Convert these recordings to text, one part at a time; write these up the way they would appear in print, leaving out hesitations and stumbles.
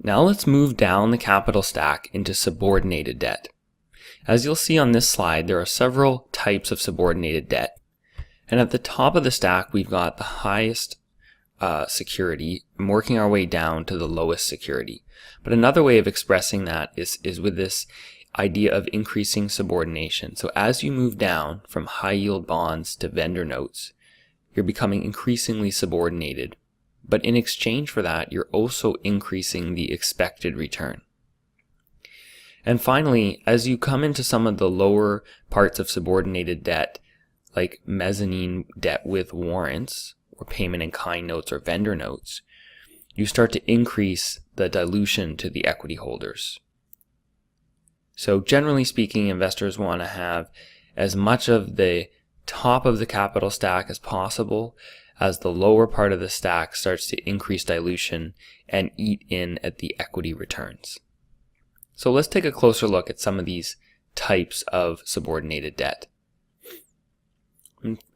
Now let's move down the capital stack into subordinated debt. As you'll see on this slide, there are several types of subordinated debt. And at the top of the stack, we've got the highest security, working our way down to the lowest security. But another way of expressing that is with this idea of increasing subordination. So as you move down from high yield bonds to vendor notes, you're becoming increasingly subordinated. But in exchange for that, you're also increasing the expected return. And finally, as you come into some of the lower parts of subordinated debt, like mezzanine debt with warrants, or payment in kind notes or vendor notes, you start to increase the dilution to the equity holders. So generally speaking, investors want to have as much of the top of the capital stack as possible, as the lower part of the stack starts to increase dilution and eat in at the equity returns. So let's take a closer look at some of these types of subordinated debt.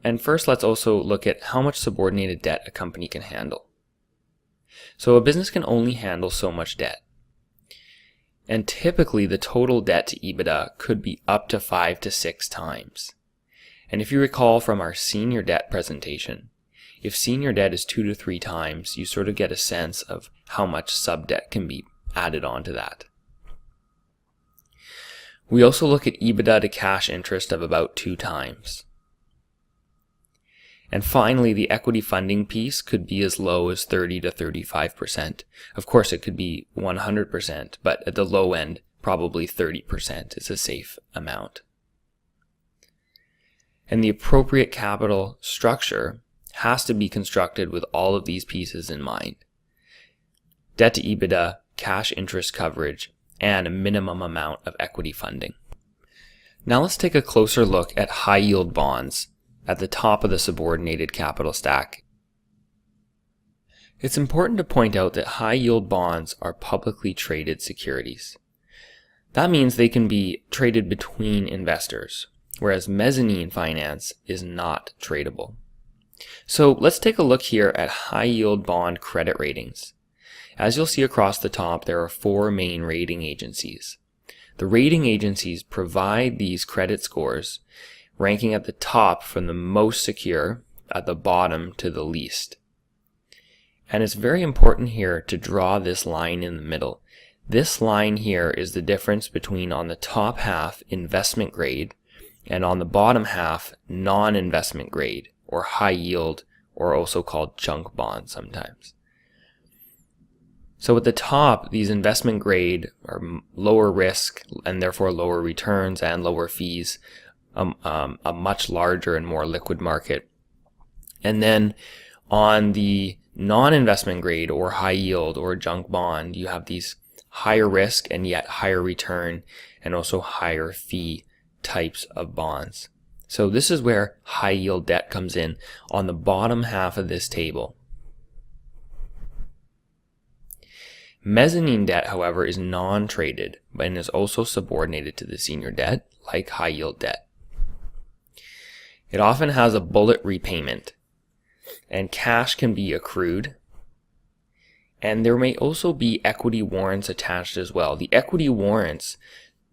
And first, let's also look at how much subordinated debt a company can handle. So a business can only handle so much debt. And typically the total debt to EBITDA could be up to 5 to 6 times. And if you recall from our senior debt presentation, if senior debt is 2 to 3 times, you sort of get a sense of how much sub-debt can be added onto that. We also look at EBITDA to cash interest of about 2 times. And finally, the equity funding piece could be as low as 30 to 35%. Of course, it could be 100%, but at the low end, probably 30% is a safe amount. And the appropriate capital structure has to be constructed with all of these pieces in mind. Debt to EBITDA, cash interest coverage, and a minimum amount of equity funding. Now let's take a closer look at high yield bonds at the top of the subordinated capital stack. It's important to point out that high yield bonds are publicly traded securities. That means they can be traded between investors, whereas mezzanine finance is not tradable. So let's take a look here at high yield bond credit ratings. As you'll see across the top, there are 4 main rating agencies. The rating agencies provide these credit scores, ranking at the top from the most secure at the bottom to the least. And it's very important here to draw this line in the middle. This line here is the difference between, on the top half, investment grade, and on the bottom half, non-investment grade, or high yield, or also called junk bonds sometimes. So at the top, these investment grade are lower risk and therefore lower returns and lower fees, a much larger and more liquid market. And then on the non-investment grade or high yield or junk bond, you have these higher risk and yet higher return and also higher fee types of bonds. So this is where high yield debt comes in on the bottom half of this table. Mezzanine debt, however, is non-traded and is also subordinated to the senior debt, like high yield debt. It often has a bullet repayment, and cash can be accrued, and there may also be equity warrants attached as well. The equity warrants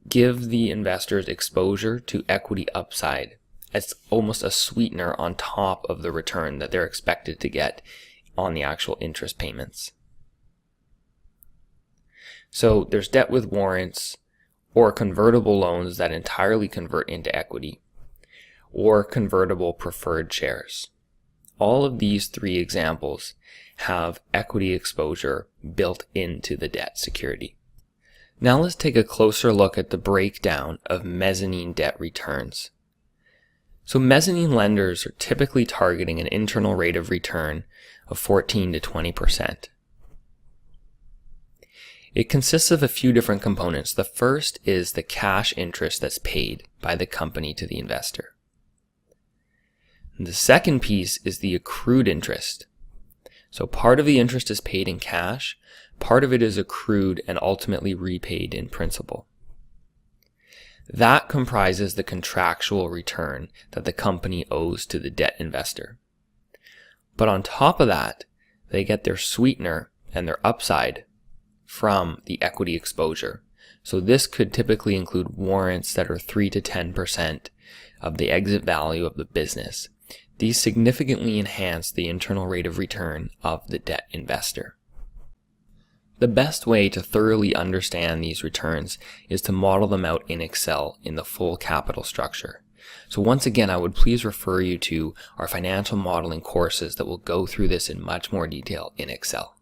give the investors exposure to equity upside. It's almost a sweetener on top of the return that they're expected to get on the actual interest payments. So there's debt with warrants, or convertible loans that entirely convert into equity, or convertible preferred shares. All of these 3 examples have equity exposure built into the debt security. Now let's take a closer look at the breakdown of mezzanine debt returns. So mezzanine lenders are typically targeting an internal rate of return of 14 to 20%. It consists of a few different components. The first is the cash interest that's paid by the company to the investor. And the second piece is the accrued interest. So part of the interest is paid in cash, part of it is accrued and ultimately repaid in principal. That comprises the contractual return that the company owes to the debt investor. But on top of that, they get their sweetener and their upside from the equity exposure. So this could typically include warrants that are 3 to 10% of the exit value of the business. These significantly enhance the internal rate of return of the debt investor. The best way to thoroughly understand these returns is to model them out in Excel in the full capital structure. So once again, I would please refer you to our financial modeling courses that will go through this in much more detail in Excel.